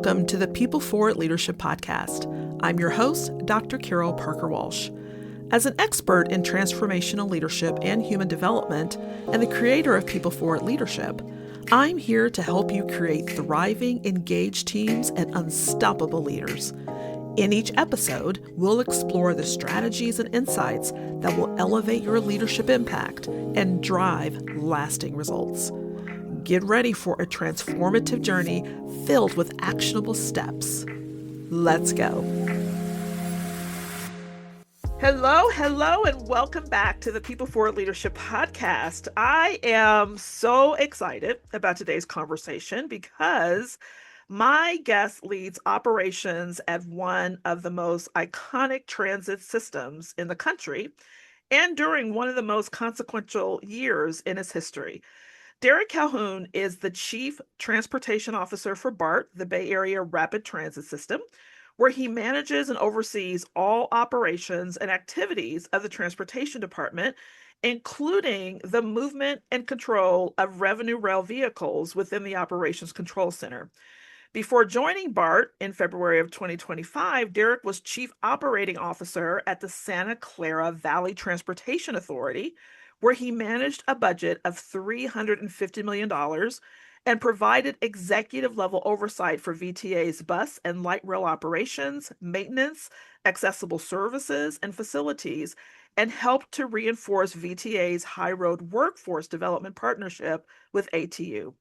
Welcome to the People Forward Leadership Podcast. I'm your host, Dr. Carol Parker Walsh. As an expert in transformational leadership and human development, and the creator of People Forward Leadership, I'm here to help you create thriving, engaged teams and unstoppable leaders. In each episode, we'll explore the strategies and insights that will elevate your leadership impact and drive lasting results. Get ready for a transformative journey filled with actionable steps. Let's go. Hello, and welcome back to the People Forward Leadership Podcast. I am so excited about today's conversation because my guest leads operations at one of the most iconic transit systems in the country and during one of the most consequential years in its history. Derik Calhoun is the Chief Transportation Officer for BART, the Bay Area Rapid Transit System, where he manages and oversees all operations and activities of the Transportation Department, including the movement and control of revenue rail vehicles within the Operations Control Center. Before joining BART in February of 2025, Derik was Chief Operating Officer at the Santa Clara Valley Transportation Authority, where he managed a budget of $350 million and provided executive-level oversight for VTA's bus and light rail operations, maintenance, accessible services, and facilities, and helped to reinforce VTA's high road workforce development partnership with ATU.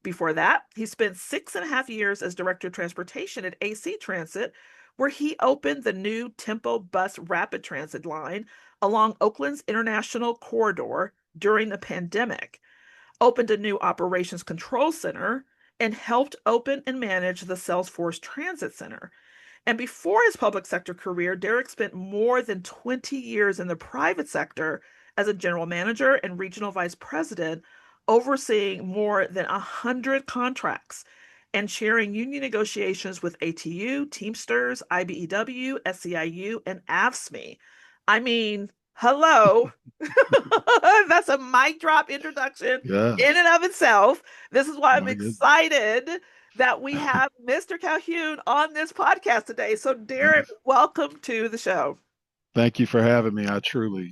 Before that, he spent 6.5 years as Director of Transportation at AC Transit, where he opened the new Tempo Bus Rapid Transit line along Oakland's International Corridor during the pandemic, opened a new Operations Control Center, and helped open and manage the Salesforce Transit Center. And before his public sector career, Derik spent more than 20 years in the private sector as a general manager and regional vice president, overseeing more than 100 contracts and chairing union negotiations with ATU, Teamsters, IBEW, SEIU, and AFSCME. I mean, hello. That's a mic drop introduction in and of itself. This is why I'm excited that we have Mr. Calhoun on this podcast today. So, Derik, welcome to the show. Thank you for having me. I truly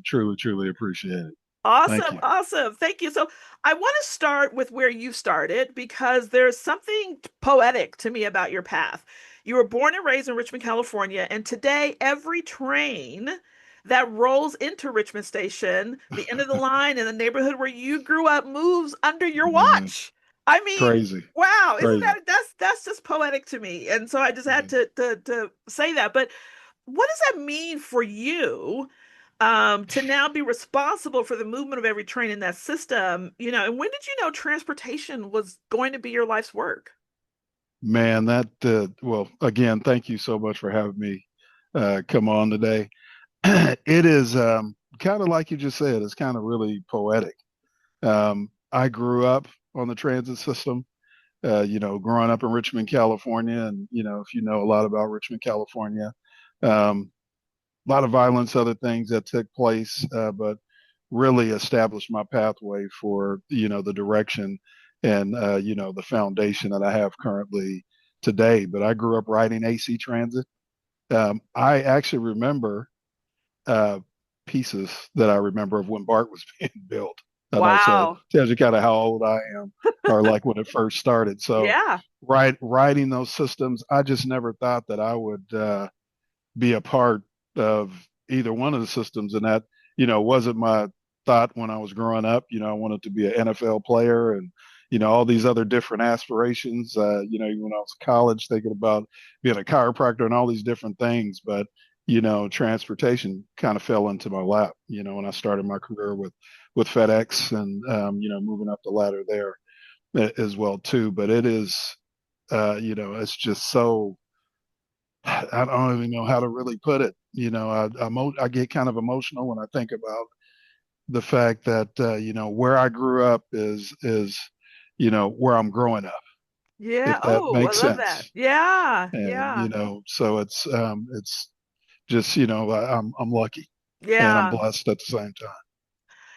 appreciate it. Awesome. Thank you. So I want to start with where you started because there's something poetic to me about your path. You were born and raised in Richmond, California, and today every train that rolls into Richmond Station, the end of the line in the neighborhood where you grew up, moves under your watch. I mean, crazy. Wow, crazy. Isn't that's just poetic to me. And so I just had to say that. But what does that mean for you? To now be responsible for the movement of every train in that system, and when did you know transportation was going to be your life's work? Man, well, again, thank you so much for having me come on today. It is kind of like you just said, it's kind of really poetic. I grew up on the transit system, growing up in Richmond, California. And, if you know a lot about Richmond, California, a lot of violence, other things that took place, but really established my pathway for, the direction and, the foundation that I have currently today. But I grew up riding AC Transit. I actually remember pieces that I remember of when BART was being built. Wow. So it tells you kind of how old I am or like when it first started. So yeah, riding those systems, I just never thought that I would be a part of either one of the systems. And that, wasn't my thought when I was growing up. I wanted to be an NFL player and, all these other different aspirations, even when I was in college, thinking about being a chiropractor and all these different things. But, transportation kind of fell into my lap, when I started my career with FedEx and, moving up the ladder there as well too. But it is, it's just so, I don't even know how to really put it. I get kind of emotional when I think about the fact that where I grew up is where I'm growing up. Yeah. If that makes I love sense. that. Yeah. And so it's just I'm lucky and I'm Yeah. blessed at the same time.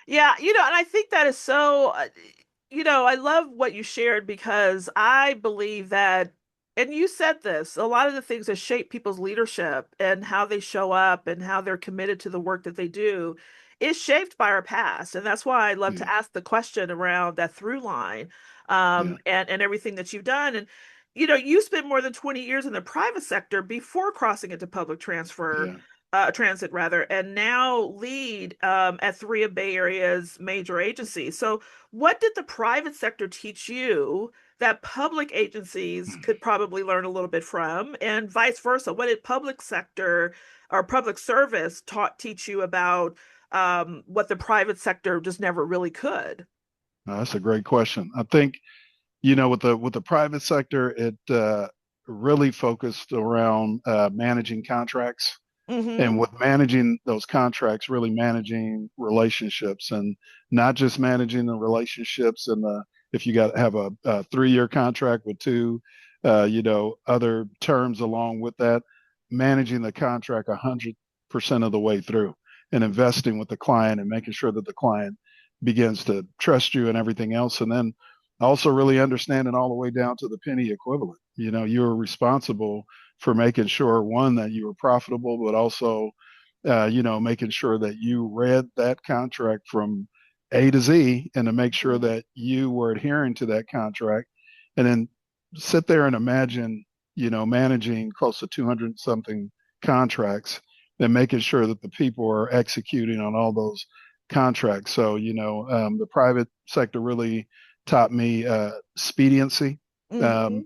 Yeah. And I think that is so. I love what you shared because I believe that And you said this, a lot of the things that shape people's leadership and how they show up and how they're committed to the work that they do is shaped by our past. And that's why I love to Yeah, ask the question around that through line, yeah, and everything that you've done. And, you spent more than 20 years in the private sector before crossing into public yeah. transit rather, and now lead at three of Bay Area's major agencies. So what did the private sector teach you that public agencies could probably learn a little bit from, and vice versa? What did public sector or public service teach you about what the private sector just never really could? That's a great question. I think with the private sector, it really focused around managing contracts, Mm-hmm. and with managing those contracts, really managing relationships, and not just managing the relationships and the if you got have a 3-year contract with two other terms along with that, managing the contract 100% of the way through, and investing with the client and making sure that the client begins to trust you and everything else. And then also really understanding all the way down to the penny equivalent. You're responsible for making sure, one, that you were profitable, but also making sure that you read that contract from A to Z, and to make sure that you were adhering to that contract. And then sit there and imagine, managing close to 200 something contracts, and making sure that the people are executing on all those contracts. So, the private sector really taught me expediency. Mm-hmm. Um,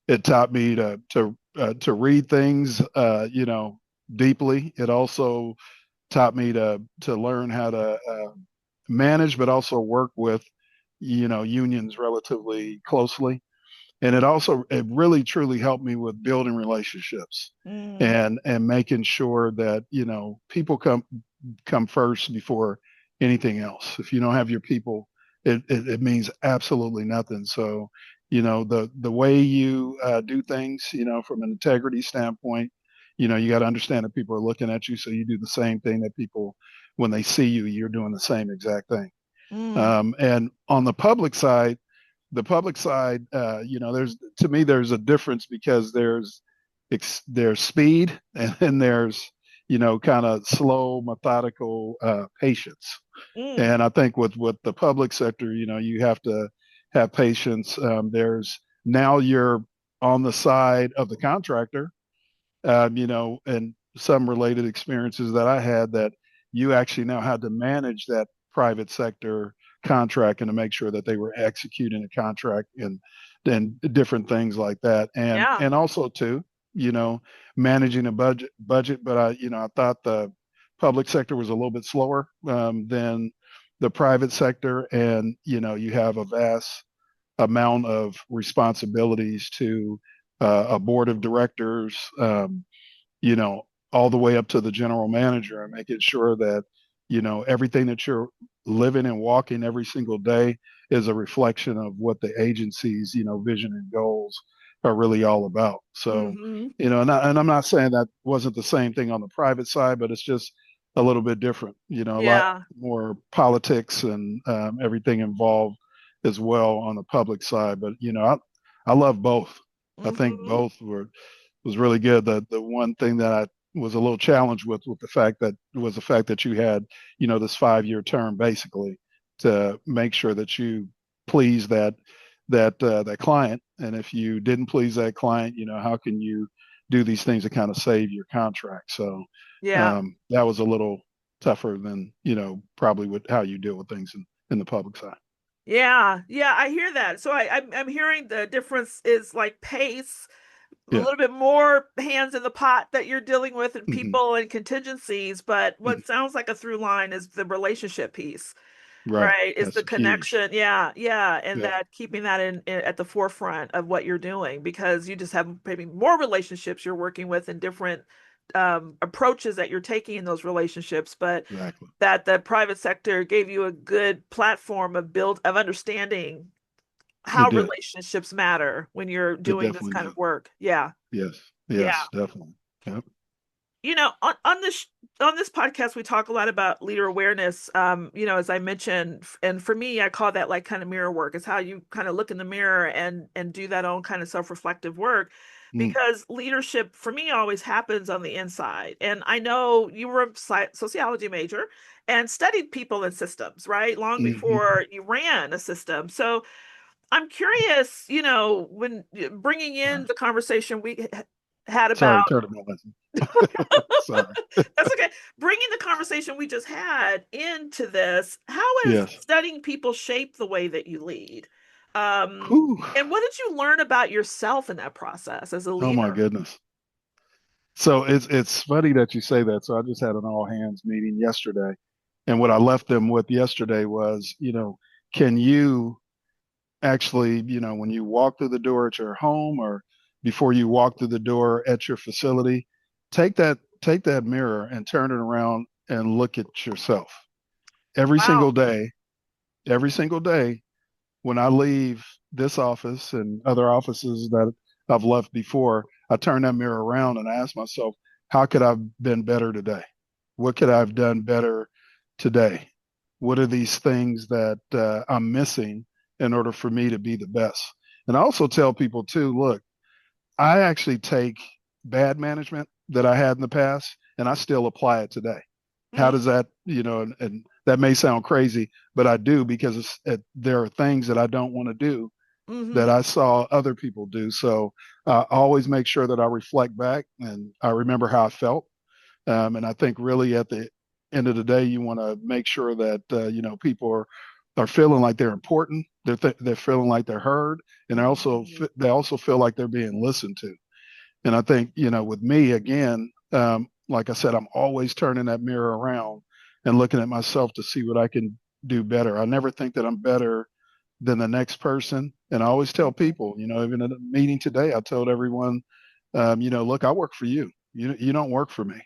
it taught me to read things, deeply. It also taught me to learn how to manage, but also work with, unions relatively closely. And it really truly helped me with building relationships, Mm-hmm. and making sure that people come first before anything else. If you don't have your people, it means absolutely nothing. So, the way you do things, from an integrity standpoint, you got to understand that people are looking at you, so you do the same thing that people, when they see you, you're doing the same exact thing. Mm-hmm. And on the public side, there's to me there's a difference, because there's speed, and then there's kind of slow, methodical patience. Mm-hmm. And I think with the public sector, you have to have patience. There's Now you're on the side of the contractor, and some related experiences that I had, that you actually now had to manage that private sector contract, and to make sure that they were executing a contract, and different things like that. And Yeah. and also too, you know, managing a budget. But I thought the public sector was a little bit slower than the private sector, and you have a vast amount of responsibilities to a board of directors, you know, all the way up to the general manager, and making sure that, everything that you're living and walking every single day is a reflection of what the agency's, vision and goals are really all about. So, Mm-hmm. and I'm not saying that wasn't the same thing on the private side, but it's just a little bit different, a lot Yeah. more politics and everything involved as well on the public side. But, I love both. I think Mm-hmm. both was really good. The one thing that I was a little challenged with the fact that you had, this 5-year term basically, to make sure that you please that client. And if you didn't please that client, how can you do these things to kind of save your contract? So Yeah. that was a little tougher than, probably with how you deal with things in the public side. Yeah. Yeah. I hear that. So I'm hearing the difference is like pace, a Yeah. little bit more hands in the pot that you're dealing with, and Hmm. people and contingencies. But Hmm. what sounds like a through line is the relationship piece, Right. right? Is That's the huge. connection. Yeah, yeah, and Yeah. that keeping that in at the forefront of what you're doing, because you just have maybe more relationships you're working with and different approaches that you're taking in those relationships, but Exactly. that the private sector gave you a good platform of understanding It how did. relationships matter when you're It doing this definitely kind did. of work. Yeah. Yes. Yeah. Yes. Definitely. Yep. On this podcast, we talk a lot about leader awareness. As I mentioned, and for me, I call that like kind of mirror work. It's how you kind of look in the mirror and do that own kind of self-reflective work, Mm, because leadership for me always happens on the inside. And I know you were a sociology major and studied people and systems, right? Long hmm before you ran a system. So I'm curious, when bringing in Sorry, the conversation we had sorry, about. turn it on. Sorry. That's okay. Bringing the conversation we just had into this, how has Yes. studying people shape the way that you lead? Whew. And what did you learn about yourself in that process as a Oh my leader? goodness. So it's funny that you say that. So I just had an all hands meeting yesterday, and what I left them with yesterday was, can you actually, when you walk through the door at your home or before you walk through the door at your facility, take that mirror and turn it around and look at yourself every Wow. single day, every single day when I leave this office and other offices that I've left before, I turn that mirror around and I ask myself, how could I have been better today? What could I have done better today? What are these things that I'm missing in order for me to be the best? And I also tell people too, look, I actually take bad management that I had in the past and I still apply it today. How does that, and that may sound crazy, but I do because there are things that I don't want to do that Mm-hmm. I saw other people do. So I always make sure that I reflect back and I remember how I felt. And I think really at the end of the day, you want to make sure that, people are feeling like they're important. They're feeling like they're heard, and Mm-hmm. they also feel like they're being listened to. And I think, with me again, like I said, I'm always turning that mirror around and looking at myself to see what I can do better. I never think that I'm better than the next person. And I always tell people, even in a meeting today, I told everyone, look, I work for you. You don't work for me.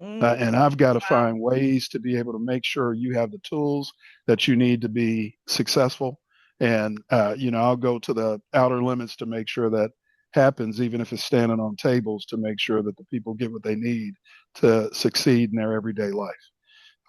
Mm-hmm. And I've got to Wow. find ways to be able to make sure you have the tools that you need to be successful. And, I'll go to the outer limits to make sure that happens, even if it's standing on tables to make sure that the people get what they need to succeed in their everyday life.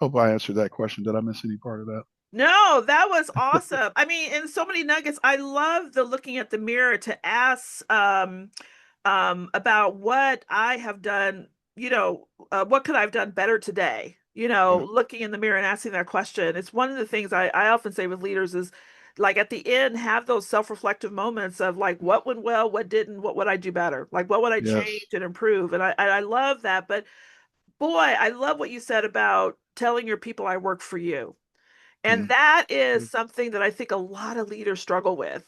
Hope I answered that question. Did I miss any part of that? No, that was awesome. I mean, in so many nuggets, I love the looking at the mirror to ask about what I have done, what could I have done better today? Yeah. Looking in the mirror and asking that question. It's one of the things I often say with leaders is like at the end, have those self-reflective moments of like what went well, what didn't, what would I do better? Like what would I change Yes. and improve? And I love that. But boy, I love what you said about telling your people I work for you. And Mm. that is something that I think a lot of leaders struggle with.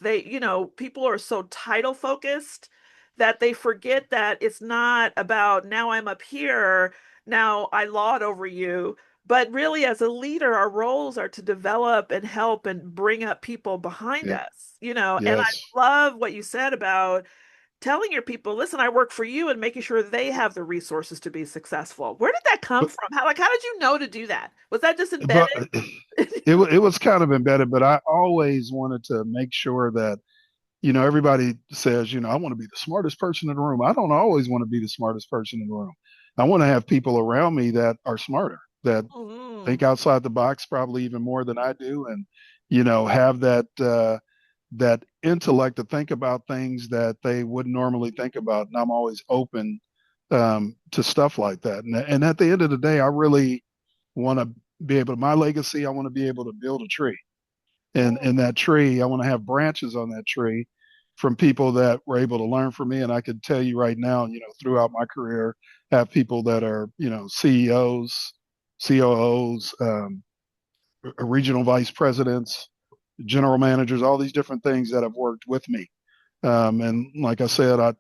People are so title focused that they forget that it's not about now I'm up here, now I lord over you. But really, as a leader, our roles are to develop and help and bring up people behind Yeah. us, and I Yes. love what you said about telling your people, listen, I work for you and making sure they have the resources to be successful. Where did that come But from? How did you know to do that? Was that just embedded? but it was kind of embedded, but I always wanted to make sure that, everybody says, I want to be the smartest person in the room. I don't always want to be the smartest person in the room. I want to have people around me that are smarter, that Mhm. think outside the box probably even more than I do, and have that intellect to think about things that they wouldn't normally think about. And I'm always open to stuff like that. And at the end of the day, I really want to be able to, my legacy, I want to be able to build a tree. And Mm. in that tree, I want to have branches on that tree from people that were able to learn from me. And I could tell you right now, throughout my career, have people that are, CEOs, COOs, regional vice presidents, general managers, all these different things that have worked with me. And like I said,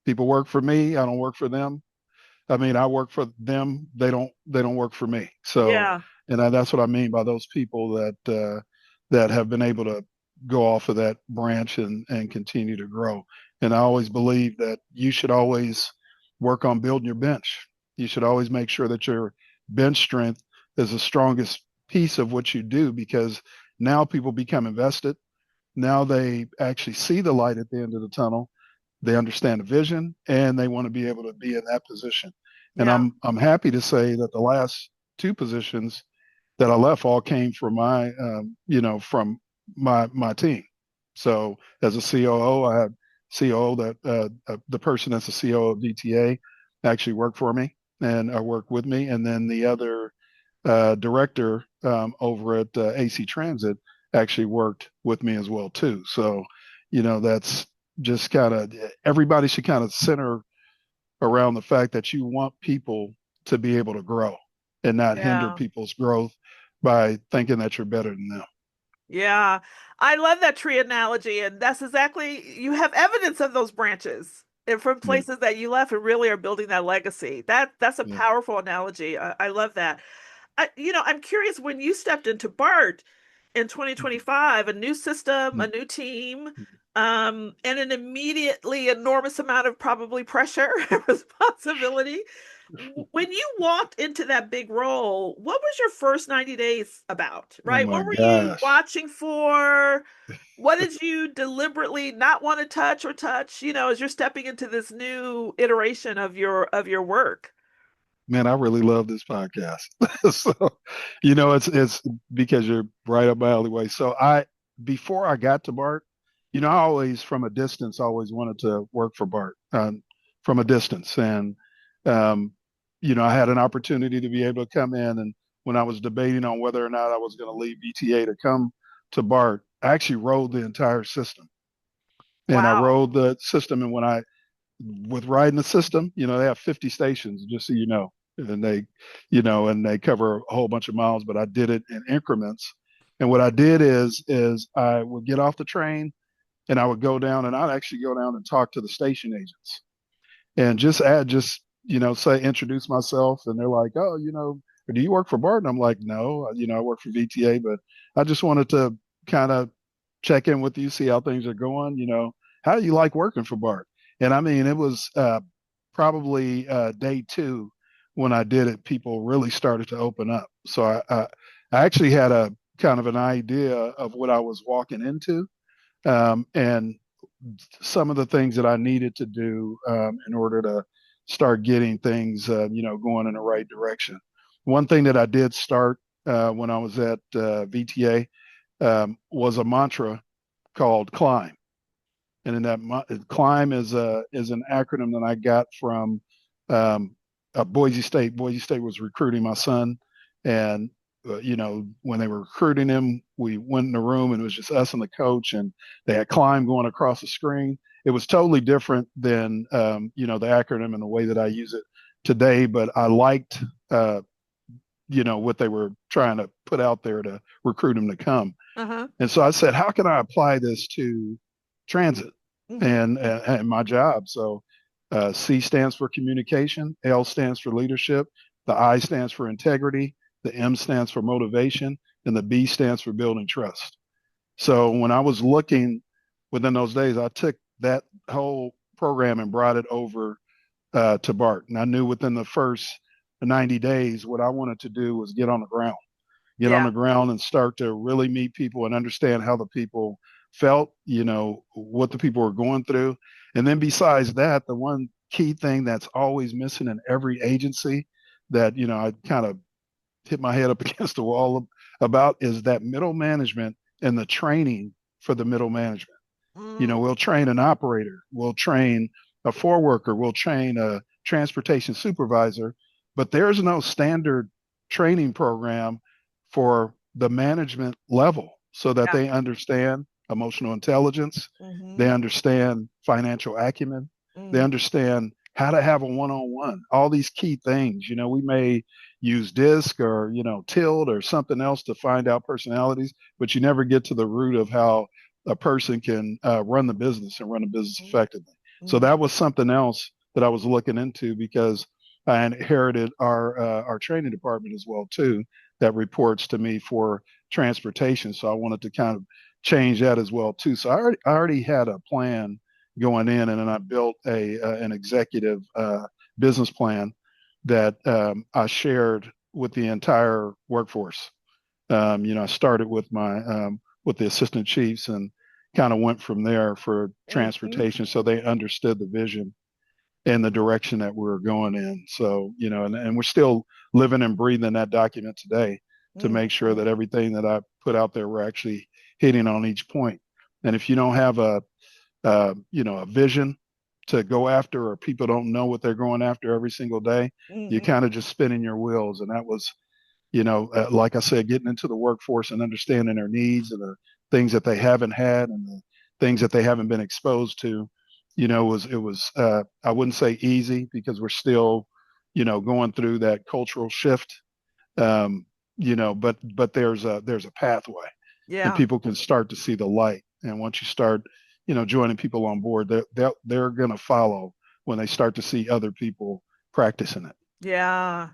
people work for me. I don't work for them. I mean, I work for them. They don't work for me. So, Yeah. and that's what I mean by those people that have been able to go off of that branch and continue to grow. And I always believe that you should always work on building your bench. You should always make sure that your bench strength is the strongest piece of what you do, because now people become invested. Now they actually see the light at the end of the tunnel. They understand the vision and they want to be able to be in that position. And Yeah. I'm happy to say that the last two positions that I left all came from from my team. So as a COO, I had COO that the person that's the COO of DTA actually worked for me and worked with me, and then the other director over at AC Transit actually worked with me as well too. So, that's just kind of everybody should kind of center around the fact that you want people to be able to grow and not hinder Yeah. people's growth by thinking that you're better than them. Yeah, I love that tree analogy, and that's exactly you have evidence of those branches and from Yeah, places that you left and really are building that legacy. That's a yeah, powerful analogy. I love that. I'm curious when you stepped into BART in 2025, a new system, a new team, and an immediately enormous amount of probably pressure and responsibility. When you walked into that big role, what was your first 90 days about, oh right? my What were you gosh. watching for? What did you deliberately not want to touch, as you're stepping into this new iteration of your work? Man, I really love this podcast. So, it's because you're right up my alleyway. So before I got to BART, I always from a distance always wanted to work for BART from a distance. And, um, I had an opportunity to be able to come in. And when I was debating on whether or not I was going to leave BTA to come to BART, I actually rode the entire system. And I Wow. rode the system. And with riding the system, they have 50 stations, just so you know. And they cover a whole bunch of miles, but I did it in increments. And what I did is I would get off the train and I would go down and I'd actually go down and talk to the station agents and say introduce myself, and they're like, oh, do you work for BART? And I'm like, no, I work for VTA, but I just wanted to kind of check in with you, see how things are going. How do you like working for BART? And I mean, it was probably day two when I did it, people really started to open up. So I actually had a kind of an idea of what I was walking into, and some of the things that I needed to do in order to start getting things, going in the right direction. One thing that I did start when I was at VTA was a mantra called climb. And in that climb is an acronym that I got from um, Boise State. Boise State was recruiting my son, and when they were recruiting him, we went in the room and it was just us and the coach, and they had climb going across the screen. It was totally different than the acronym and the way that I use it today, but I liked what they were trying to put out there to recruit him to come. Uh-huh. And so I said, how can I apply this to transit Hmm. and my job? So C stands for communication, L stands for leadership, the I stands for integrity, the M stands for motivation, and the B stands for building trust. So when I was looking within those days, I took that whole program and brought it over to BART. And I knew within the first 90 days, what I wanted to do was get on Yeah. the ground and start to really meet people and understand how the people felt, what the people were going through. And then besides that, the one key thing that's always missing in every agency that, I kind of hit my head up against the wall about is that middle management and the training for the middle management. Mm. We'll train an operator, we'll train a foreworker, we'll train a transportation supervisor, but there's no standard training program for the management level so that Yeah. they understand emotional intelligence, they Hmm. understand financial acumen, they Mm. understand how to have a one-on-one, all these key things. We may use DISC or, TILD or something else to find out personalities, but you never get to the root of how a person can run the business and run a business effectively. So Mm-hmm. that was something else that I was looking into because I inherited our training department as well too that reports to me for transportation. So I wanted to kind of change that as well too. So I already had a plan going in, and then I built an executive business plan that I shared with the entire workforce. I started with the assistant chiefs and kind of went from there for Mm-hmm. transportation, so they understood the vision. and the direction that we're going in. So, and we're still living and breathing that document today to make sure Mhm. that everything that I put out there, we're actually hitting on each point. And if you don't have a vision to go after, or people don't know what they're going after every single day, you're Mhm. kind of just spinning your wheels. And that was, like I said, getting into the workforce and understanding their needs and the things that they haven't had and the things that they haven't been exposed to, it was I wouldn't say easy because we're still, going through that cultural shift. Um, but there's a pathway, and Yeah. people can start to see the light. And once you start, joining people on board, they're going to follow when they start to see other people practicing it. Yeah.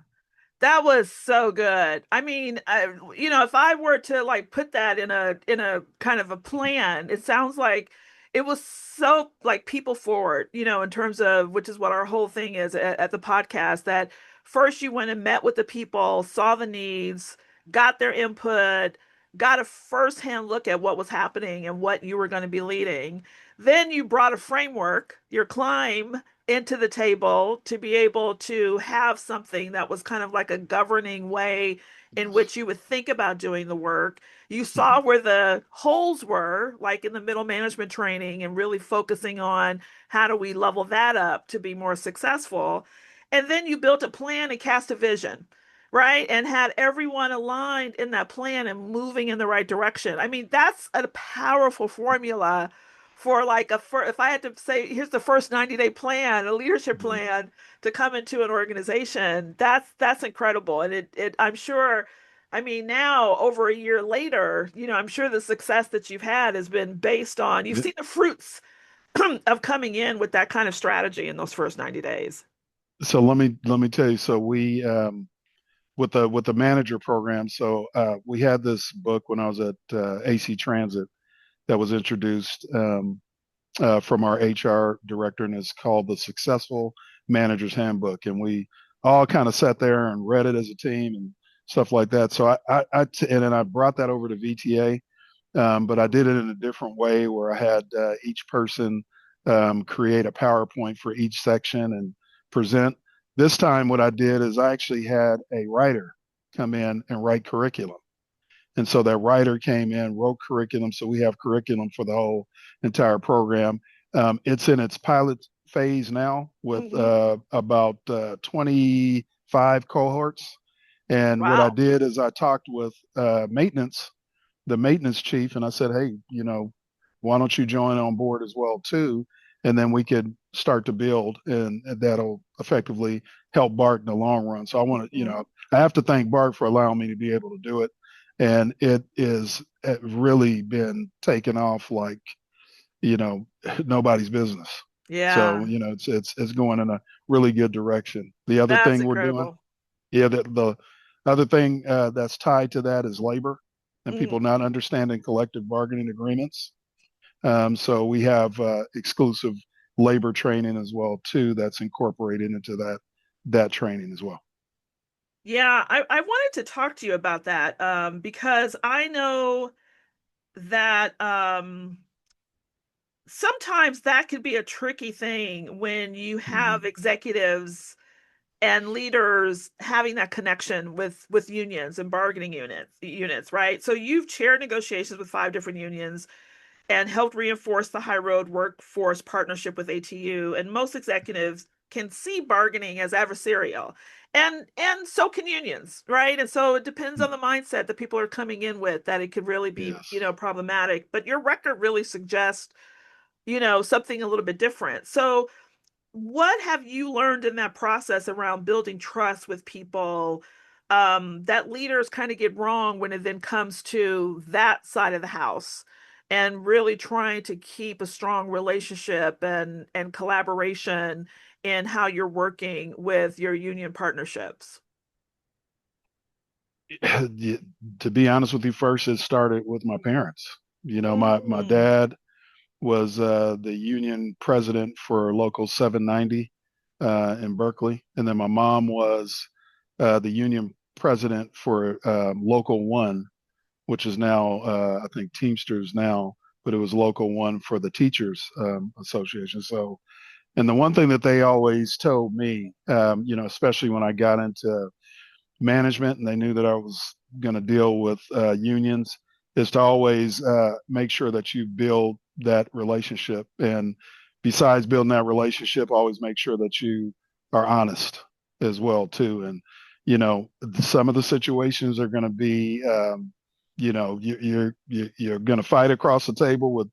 That was so good. I mean, if I were to like put that in a kind of a plan, it sounds like it was so like people forward, in terms of which is what our whole thing is at the podcast. That first you went and met with the people, saw the needs, got their input, got a firsthand look at what was happening and what you were going to be leading. Then you brought a framework, your climb, into the table to be able to have something that was kind of like a governing way in Yes. which you would think about doing the work. You Mhm. saw where the holes were, like in the middle management training, and really focusing on how do we level that up to be more successful. And then you built a plan and cast a vision, right? And had everyone aligned in that plan and moving in the right direction. I mean, that's a powerful formula for like if I had to say here's the first 90-day plan, a leadership Mhm. plan to come into an organization, that's incredible. And it I'm sure, I mean, now over a year later, I'm sure the success that you've had has been based on you've Th- seen the fruits of coming in with that kind of strategy in those first 90 days. So let me tell you. So we with the manager program. So we had this book when I was at AC Transit that was introduced from our HR director, and it's called the Successful Manager's Handbook. And we all kind of sat there and read it as a team and stuff like that. So and then I brought that over to VTA, but I did it in a different way where I had each person create a PowerPoint for each section and present. This time, what I did is I actually had a writer come in and write curriculum. And so that writer came in, wrote curriculum. So we have curriculum for the whole entire program. It's in its pilot phase now with Hmm. about 25 cohorts. And what I Wow. did is I talked with the maintenance chief, and I said, hey, why don't you join on board as well too? And then we could start to build, and that'll effectively help BART in the long run. So I want to, Hmm. I have to thank BART for allowing me to be able to do it, and it really been taken off like you know nobody's business. So Yeah, it's going in a really good direction. The other that's thing we're doing, incredible. yeah, the other thing that's tied to that is labor and Hmm. people not understanding collective bargaining agreements. So we have exclusive labor training as well too that's incorporated into that training as well. Yeah, I wanted to talk to you about that because I know that sometimes that could be a tricky thing when you have Mhm. executives and leaders having that connection with unions and bargaining units, right? So you've chaired negotiations with 5 different unions and helped reinforce the high road workforce partnership with ATU. And most executives can see bargaining as adversarial. And so can unions, right? And so it depends on the mindset that people are coming in with that it could really be, Yes. problematic. But your record really suggests, something a little bit different. So what have you learned in that process around building trust with people that leaders kind of get wrong when it then comes to that side of the house and really trying to keep a strong relationship and collaboration in how you're working with your union partnerships? To be honest with you, first it started with my parents. My Mm, dad was the union president for Local 790 in Berkeley, and then my mom was the union president for Local One, which is now I think Teamsters now, but it was Local One for the Teachers Association. So And the one thing that they always told me, especially when I got into management and they knew that I was going to deal with unions, is to always make sure that you build that relationship. And besides building that relationship, always make sure that you are honest as well too. And some of the situations are going to be, you're going to fight across the table with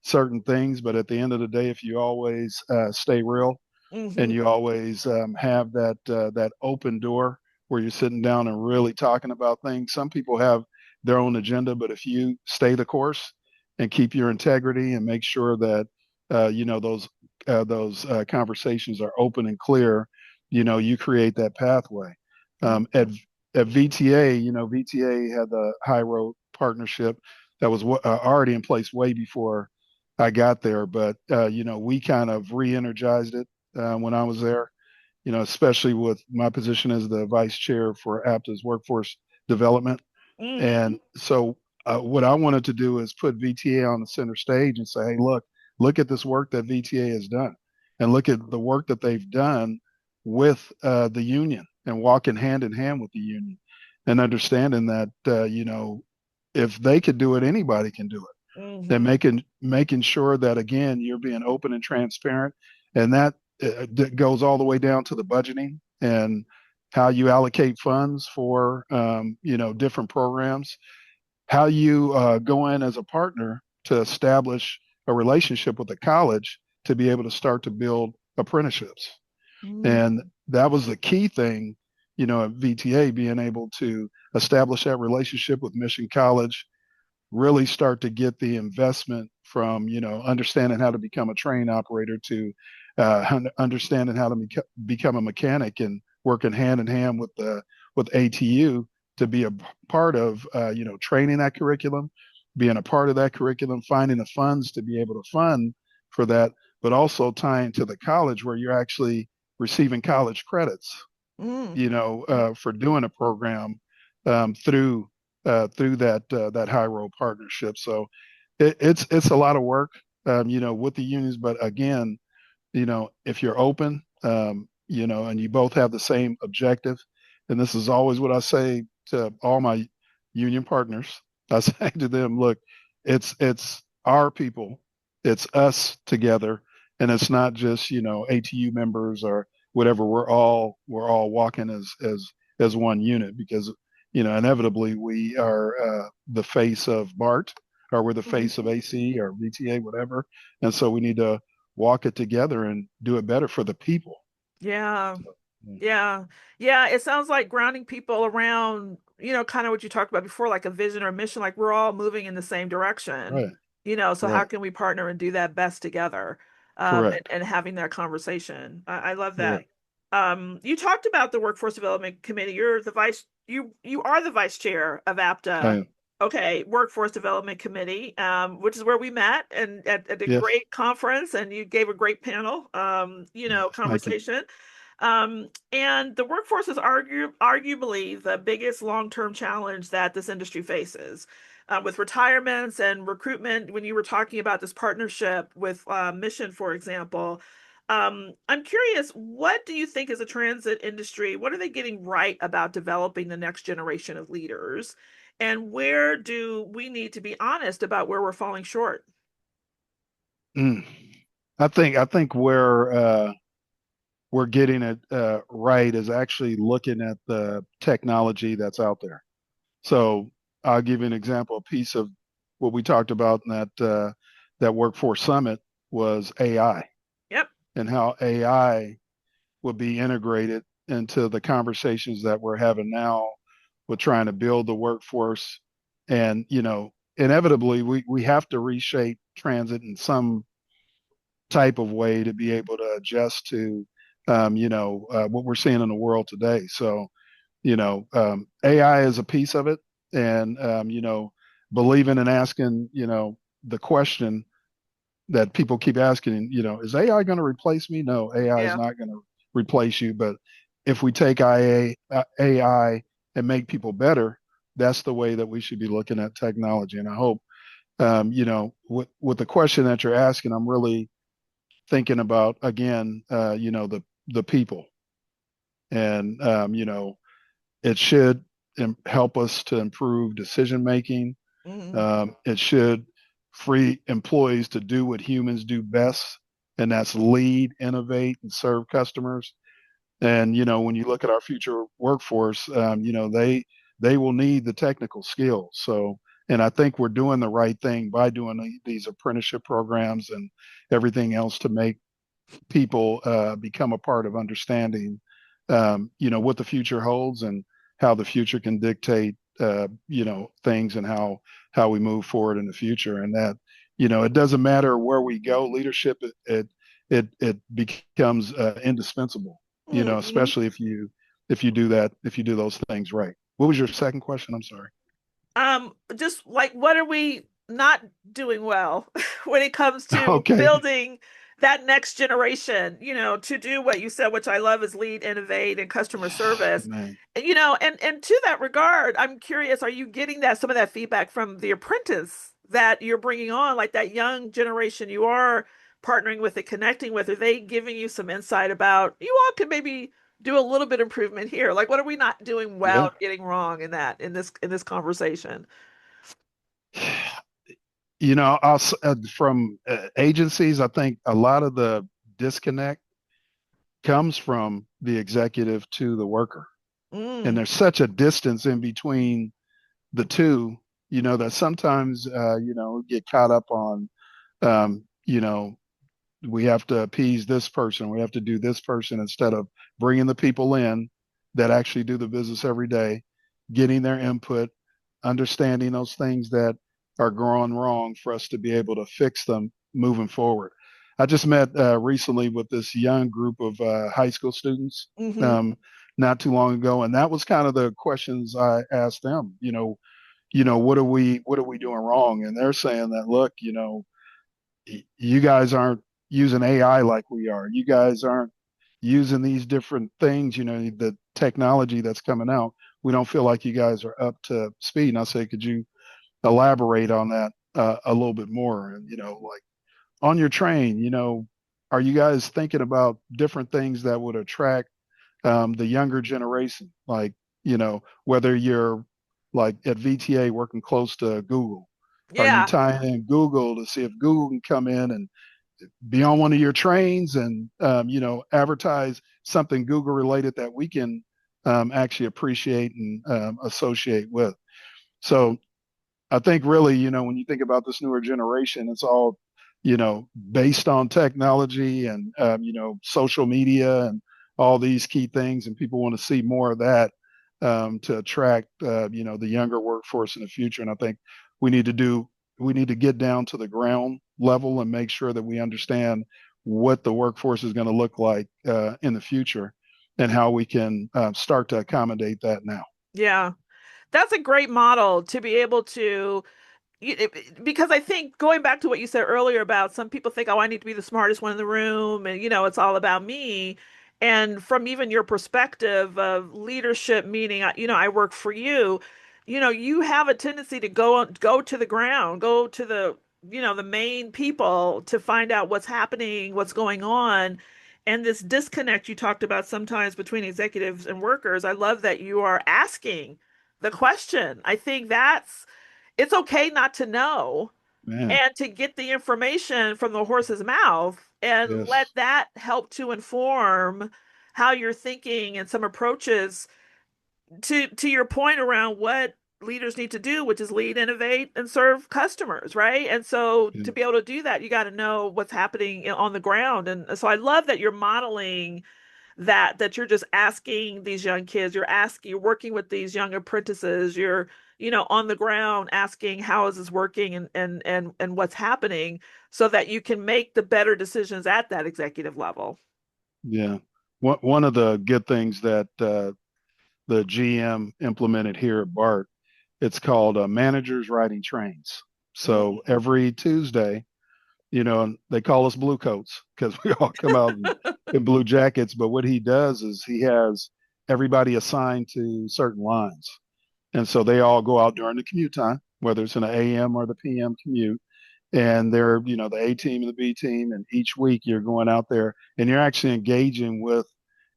certain things, but at the end of the day, if you always stay real and Hmm. you always have that open door where you're sitting down and really talking about things. Some people have their own agenda, but if you stay the course and keep your integrity and make sure that those conversations are open and clear, you create that pathway. At Hmm. VTA, VTA had the high road partnership that was already in place way before I got there, but we kind of re-energized it when I was there, especially with my position as the vice chair for APTA's workforce development. Mm. And so, what I wanted to do is put VTA on the center stage and say, hey, look at this work that VTA has done, and look at the work that they've done with the union and walking hand in hand with the union, and understanding that if they could do it, anybody can do it, and Hmm. making sure that again you're being open and transparent, and that goes all the way down to the budgeting and how you allocate funds for different programs, how you go in as a partner to establish a relationship with the college to be able to start to build apprenticeships. And Mm. that was the key thing, at VTA, being able to establish that relationship with Mission College, really start to get the investment from understanding how to become a train operator to understanding how to become a mechanic and working hand in hand with ATU to be a part of training that curriculum, being a part of that curriculum, finding the funds to be able to fund for that, but also tying to the college where you're actually receiving college credits, Mm. for doing a program through that high road partnership. So it's a lot of work, with the unions. But again, if you're open, and you both have the same objective, and this is always what I say to all my union partners. I say to them, look, it's our people, it's us together, and it's not just ATU members or whatever. We're all walking as one unit because inevitably we are the face of BART, or we're the face of Mhm. AC or VTA, whatever, and so we need to walk it together and do it better for the people. Yeah. So, Yeah. Yeah. It sounds like grounding people around, kind of what you talked about before, like a vision or mission, like we're all moving in the same direction, right, so how right, can we partner and do that best together? correct, And having that conversation. I love that. correct. You talked about the Workforce Development Committee. You are the vice chair of APTA. I, Okay, Workforce Development Committee, which is where we met and at a yes, great conference, and you gave a great panel, yes, thank you. conversation. And the workforce is arguably the biggest long-term challenge that this industry faces. With retirements and recruitment, when you were talking about this partnership with Mission, for example, I'm curious, what do you think is a transit industry? What are they getting right about developing the next generation of leaders? And where do we need to be honest about where we're falling short? Mm. I think where we're getting it right is actually looking at the technology that's out there. So I'll give you an example. A piece of what we talked about in that workforce summit was AI, Yep. and how AI will be integrated into the conversations that we're having now with trying to build the workforce. And inevitably we have to reshape transit in some type of way to be able to adjust to what we're seeing in the world today. So AI is a piece of it, and believing and asking the question that people keep asking, is AI going to replace me? No, AI is Yeah. not going to replace you. But if we take AI and make people better, that's the way that we should be looking at technology. And I hope, with the question that you're asking, I'm really thinking about again, the people, and it should help us to improve decision making. Hmm. It should free employees to do what humans do best, and that's lead, innovate, and serve customers. And when you look at our future workforce, they will need the technical skills. So, and I think we're doing the right thing by doing these apprenticeship programs and everything else to make people become a part of understanding, what the future holds and how the future can dictate, things and how we move forward in the future. And that, it doesn't matter where we go, leadership it becomes indispensable. Hmm. Especially if you do that, if you do those things right. What was your second question? I'm sorry. Just like what are we not doing well when it comes to Okay. building that next generation, to do what you said, which I love is lead, innovate, and customer service. Man. And to that regard, I'm curious, are you getting that some of that feedback from the apprentice that you're bringing on, like that young generation you are partnering with and connecting with? Are they giving you some insight about you all could maybe do a little bit improvement here? Like, what are we not doing well, Yeah. or getting wrong in that in this conversation? From agencies, I think a lot of the disconnect comes from the executive to the worker. And Mm, there's such a distance in between the two, that sometimes, get caught up on, um, you know, we have to appease this person, we have to do this person instead of bringing the people in that actually do the business every day, getting their input, understanding those things that are going wrong for us to be able to fix them moving forward. I just met recently with this young group of high school students, hmm. um, not too long ago, and that was kind of the questions I asked them. What are we doing wrong? And they're saying that, look, you guys aren't using AI like we are. You guys aren't using these different things, the technology that's coming out. We don't feel like you guys are up to speed. And I say, could you elaborate on that a little bit more? And, like on your train, are you guys thinking about different things that would attract the younger generation? Like, whether you're like at VTA working close to Google, are you Yeah. tying in Google to see if Google can come in and be on one of your trains and advertise something Google related that we can actually appreciate and associate with. So I think really, when you think about this newer generation, it's all, based on technology and, social media and all these key things. And people want to see more of that to attract, the younger workforce in the future. And I think we need to do, we need to get down to the ground level and make sure that we understand what the workforce is going to look like in the future and how we can start to accommodate that now. Yeah. That's a great model to be able to because I think going back to what you said earlier about some people think, oh, I need to be the smartest one in the room, and it's all about me. And from even your perspective of leadership, meaning, I work for you, you have a tendency to go to the ground, go to the main people to find out what's happening, what's going on. And this disconnect you talked about sometimes between executives and workers, I love that you are asking the question. I think it's okay not to know Man, and to get the information from the horse's mouth and let yes, that help to inform how you're thinking and some approaches to your point around what leaders need to do, which is lead, innovate, and serve customers, right? And so yeah, to be able to do that, you got to know what's happening on the ground. And so I love that you're modeling that you're just asking these young kids, you're working with these young apprentices, you're on the ground asking how is this working and what's happening so that you can make the better decisions at that executive level. yeah. One of the good things that the GM implemented here at BART. It's called Managers Riding Trains. So Mm. every Tuesday, they call us blue coats because we all come out in blue jackets. But what he does is he has everybody assigned to certain lines. And so they all go out during the commute time, whether it's an AM or the PM commute, and they're, the A team and the B team, and each week you're going out there and you're actually engaging with,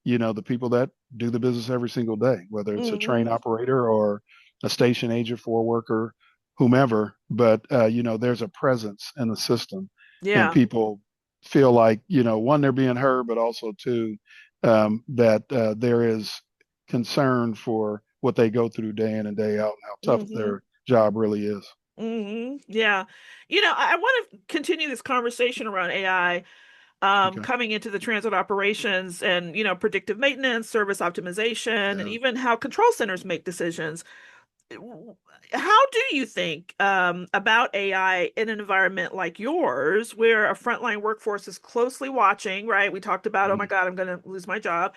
the people that do the business every single day, whether it's a train Hmm. operator or a station agent, for worker, whomever. But there's a presence in the system, and Yeah. people feel like, one, they're being heard, but also two, that there is concern for what they go through day in and day out and how tough Hmm. their job really is. Yeah. I want to continue this conversation around AI, Okay. coming into the transit operations and, predictive maintenance, service optimization, and Yeah. even how control centers make decisions. How do you think about AI in an environment like yours, where a frontline workforce is closely watching, right? We talked about, oh my Mm. God, I'm going to lose my job.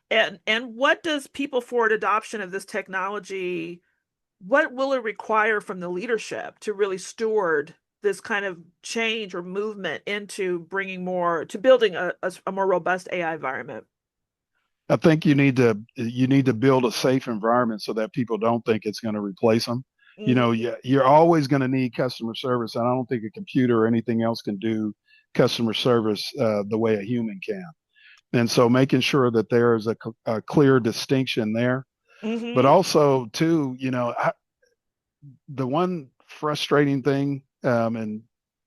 And what does people forward adoption of this technology, what will it require from the leadership to really steward this kind of change or movement into bringing more to building a more robust AI environment? I think you need to build a safe environment so that people don't think it's going to replace them. Hmm. You're always going to need customer service, and I don't think a computer or anything else can do customer service the way a human can. And so making sure that there is a clear distinction there, but Hmm. also too, the one frustrating thing, and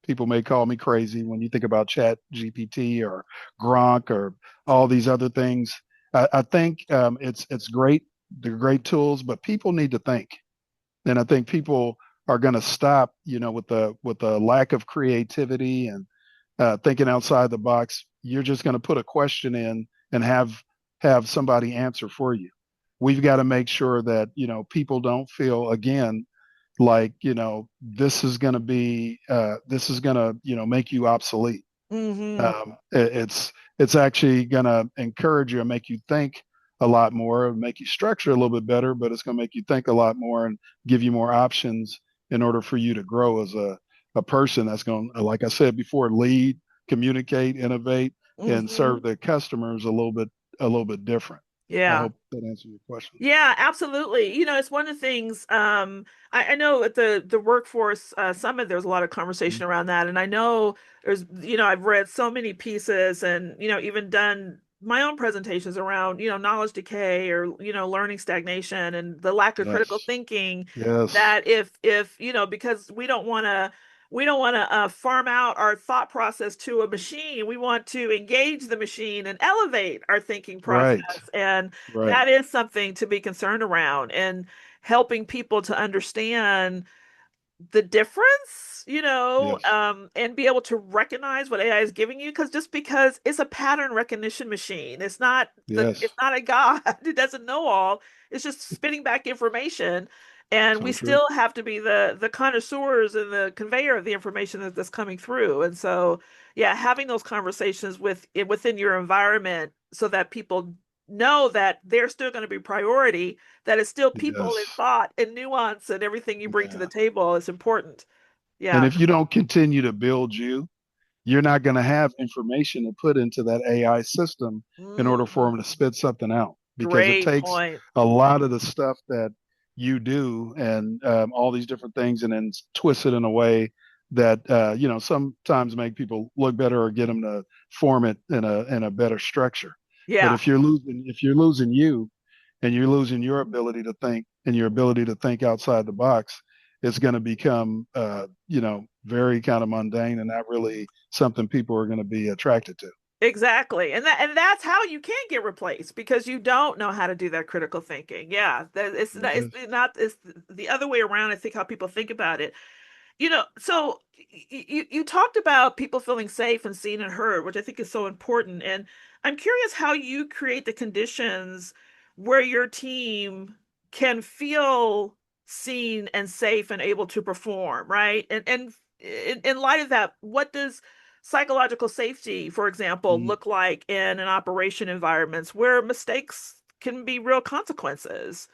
people may call me crazy when you think about Chat GPT or Gronk or all these other things. I think it's great. They're great tools, but people need to think. And I think people are going to stop, with the lack of creativity and thinking outside the box. You're just going to put a question in and have somebody answer for you. We've got to make sure that people don't feel, again, like this is going to make you obsolete. Hmm. It's actually going to encourage you and make you think a lot more, make you structure a little bit better, but it's going to make you think a lot more and give you more options in order for you to grow as a person that's going to, like I said before, lead, communicate, innovate, and Hmm. serve the customers a little bit different. I Yeah. hope that answers your question. Yeah, absolutely. It's one of the things, I know at the workforce summit, there's a lot of conversation around that. And I know there's, I've read so many pieces and, even done my own presentations around, knowledge decay or, learning stagnation and the lack of critical Yes. thinking, Yes. that if, because we don't want to farm out our thought process to a machine. We want to engage the machine and elevate our thinking Right. process. And Right. that is something to be concerned around, and helping people to understand the difference, Yes. and be able to recognize what AI is giving you. Because just because it's a pattern recognition machine, Yes. it's not a god. It doesn't know all. It's just spitting back information. And we So true. still have to be the connoisseurs and the conveyor of the information that's coming through. And so, yeah, having those conversations within your environment so that people know that they're still going to be priority, that it's still people and Yes. thought and nuance and everything you bring to the Yeah. table is important. And Yeah. if you don't continue to build you're not going to have information to put into that AI system in order for them to Mm, spit something out, because it great takes point. a lot of the stuff that you do and all these different things and then twist it in a way that sometimes make people look better or get them to form it in a better structure. But Yeah, if you're losing you and you're losing your ability to think and your ability to think outside the box, it's going to become very kind of mundane and not really something people are going to be attracted to. exactly. And that's how you can get replaced, because you don't know how to do that critical thinking. Yeah, It is. it's the other way around. I think how people think about it. So you talked about people feeling safe and seen and heard, which I think is so important. And I'm curious how you create the conditions where your team can feel seen and safe and able to perform, right? And in light of that, what does psychological safety, for example, Mm. look like in an operation environments where mistakes can be real consequences?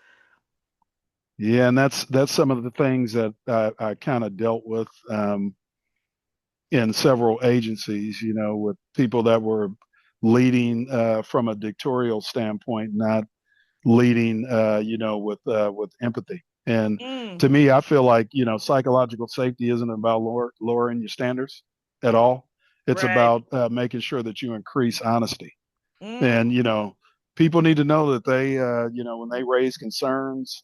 Yeah, and that's some of the things that I kind of dealt with in several agencies. With people that were leading from a dictatorial standpoint, not leading, with empathy. And Mm, to me, I feel like, psychological safety isn't about lowering your standards at all. It's right. about making sure that you increase honesty. Mm, And, people need to know that they, when they raise concerns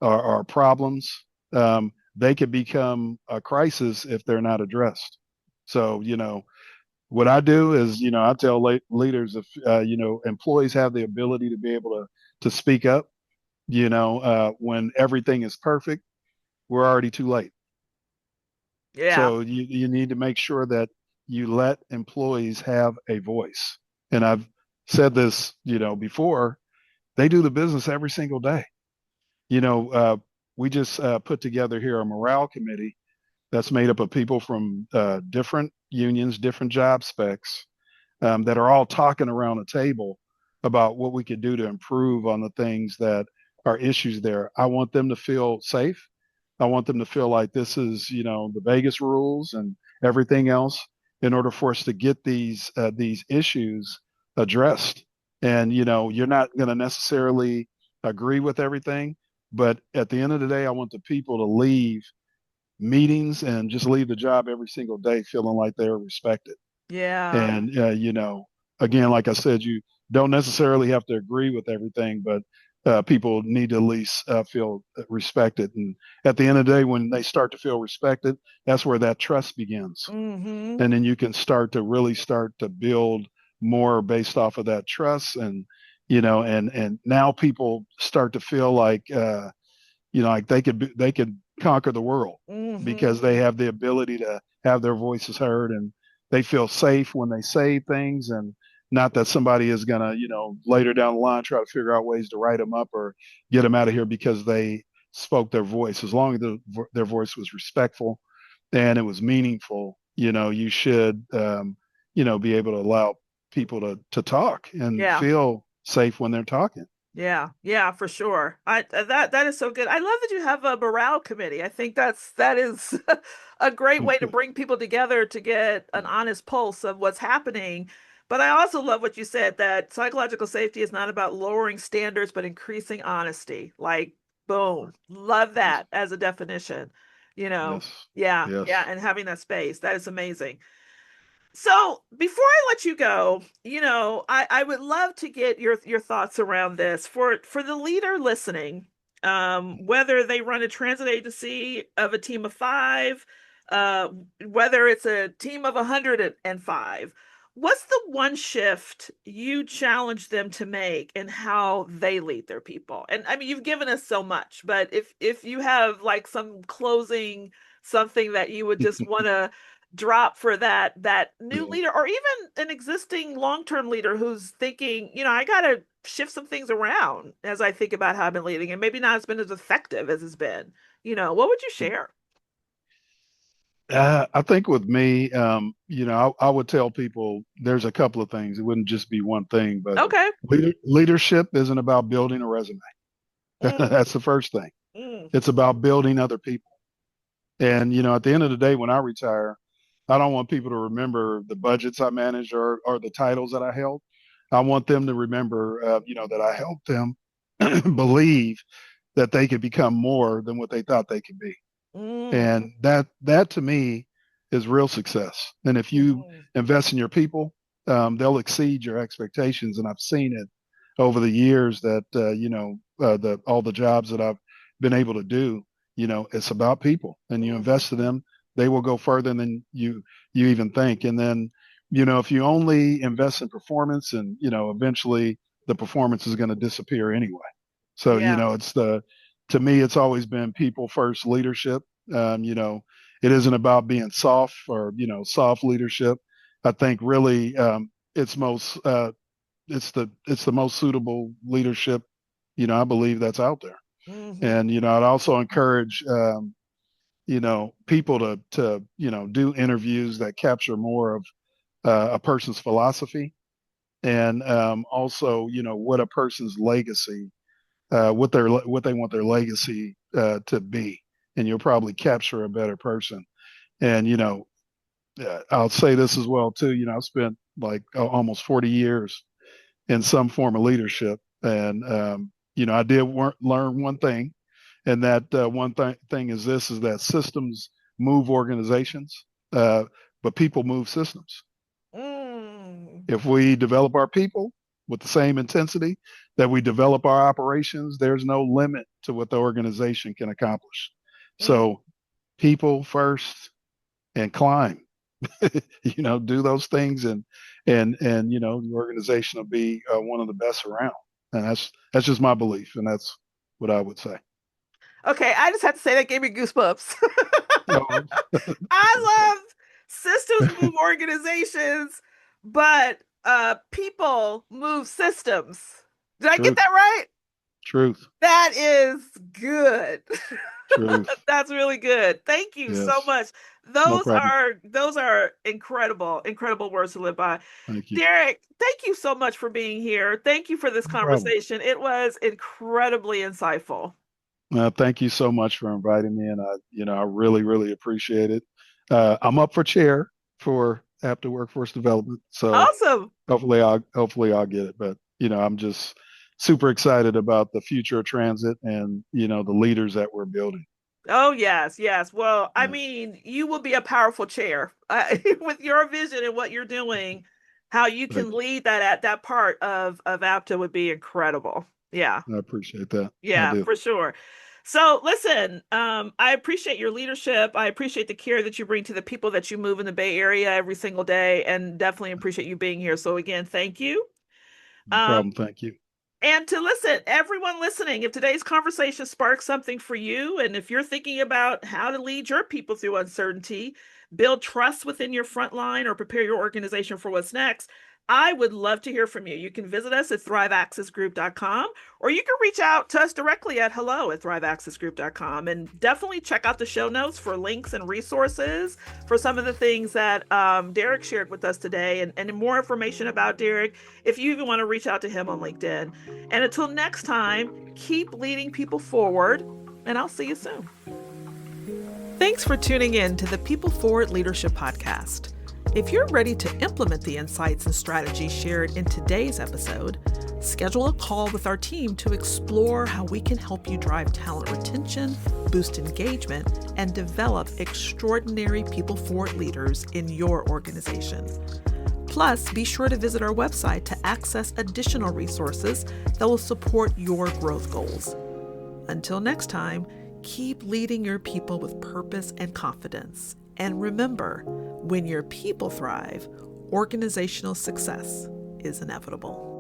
or problems, they could become a crisis if they're not addressed. So, what I do is, I tell leaders if, employees have the ability to be able to speak up, when everything is perfect, we're already too late. yeah. So you need to make sure that you let employees have a voice. And I've said this, before, they do the business every single day. You know, uh, we just put together here a morale committee that's made up of people from different unions, different job specs, that are all talking around a table about what we could do to improve on the things that are issues there. I want them to feel safe. I want them to feel like this is, the Vegas rules and everything else in order for us to get these issues addressed. And you're not going to necessarily agree with everything, but at the end of the day, I want the people to leave meetings and just leave the job every single day feeling like they're respected. Yeah. And, again, like I said, you don't necessarily have to agree with everything, but people need to at least feel respected. And at the end of the day, when they start to feel respected, that's where that trust begins. Mm-hmm. And then you can start to build more based off of that trust. And, and now people start to feel like, like they could conquer the world because Mm-hmm. they have the ability to have their voices heard, and they feel safe when they say things, and not that somebody is going to, later down the line try to figure out ways to write them up or get them out of here because they spoke their voice. As long as their voice was respectful and it was meaningful, you should, be able to allow people to talk and Yeah. feel safe when they're talking. Yeah, yeah, for sure. That is so good. I love that you have a morale committee. I think that is a great way to bring people together to get an honest pulse of what's happening. But I also love what you said that psychological safety is not about lowering standards, but increasing honesty. Like, boom, love Yes, that as a definition. You know, yes, yeah, yeah, yes. and having that space. That is amazing. So before I let you go, I would love to get your thoughts around this for the leader listening, whether they run a transit agency of a team of five, uh, whether it's a team of 105. What's the one shift you challenge them to make in how they lead their people? And I mean, you've given us so much, but if you have like some closing something that you would just want to drop for that new Yeah. leader or even an existing long-term leader who's thinking, I got to shift some things around as I think about how I've been leading and maybe not has been as effective as it's been. What would you share? I think with me, I would tell people there's a couple of things. It wouldn't just be one thing, but Okay. leadership isn't about building a resume. Mm, That's the first thing. mm, It's about building other people. And, at the end of the day, when I retire, I don't want people to remember the budgets I managed or the titles that I held. I want them to remember, that I helped them believe that they could become more than what they thought they could be. mm, And that to me is real success. And if you mm. invest in your people, they'll exceed your expectations. And I've seen it over the years that the all the jobs that I've been able to do. It's about people, and you invest in Mhm. them, they will go further than you even think. And then, if you only invest in performance, and eventually the performance is going to disappear anyway. So Yeah. it's the to me, it's always been people first leadership. It isn't about being soft or soft leadership. I think really it's the most suitable leadership. I believe that's out there. Hmm. And I'd also encourage people to do interviews that capture more of a person's philosophy, and also what a person's legacy, what they want their legacy to be, and you'll probably capture a better person. And I'll say this as well too. I've spent like almost 40 years in some form of leadership, and I did learn one thing, And that one thing is this: is that systems move organizations, but people move systems. Mm, If we develop our people with the same intensity that we develop our operations, there's no limit to what the organization can accomplish. mm. So people first and climb, do those things, and the organization will be one of the best around. And that's just my belief, and that's what I would say. Okay, I just have to say that gave me goosebumps. Oh, I love systems move organizations, but people move systems. Did I get truth, that right? truth, That is good. truth. That's really good. Thank you so Yes, much. no Those problem. are those are incredible, incredible words to live by. Thank you. Derik, thank you so much for being here. Thank you for this No problem. conversation. It was incredibly insightful. Thank you so much for inviting me, and I really, really appreciate it. I'm up for chair for after workforce development, so Awesome. hopefully I'll get it. But I'm just super excited about the future of transit and the leaders that we're building. Oh, yes, yes. Well, I Yeah, mean, you will be a powerful chair with your vision and what you're doing. How you thank can lead that at that part of APTA would be incredible. Yeah. you. I appreciate that. I Yeah, do. for sure. So listen, I appreciate your leadership. I appreciate the care that you bring to the people that you move in the Bay Area every single day, and definitely appreciate you being here. So again, thank you. No Um, problem. Thank you. and to listen, everyone listening, if today's conversation sparks something for you, and if you're thinking about how to lead your people through uncertainty, build trust within your front line, or prepare your organization for what's next, I would love to hear from you. You can visit us at thriveaccessgroup.com, or you can reach out to us directly at hello@thriveaccessgroup.com. And definitely check out the show notes for links and resources for some of the things that Derik shared with us today, and more information about Derik if you even want to reach out to him on LinkedIn. And until next time, keep leading people forward, and I'll see you soon. Thanks for tuning in to the People Forward Leadership Podcast. If you're ready to implement the insights and strategies shared in today's episode, schedule a call with our team to explore how we can help you drive talent retention, boost engagement, and develop extraordinary people forward leaders in your organization. Plus, be sure to visit our website to access additional resources that will support your growth goals. Until next time, keep leading your people with purpose and confidence. And remember, when your people thrive, organizational success is inevitable.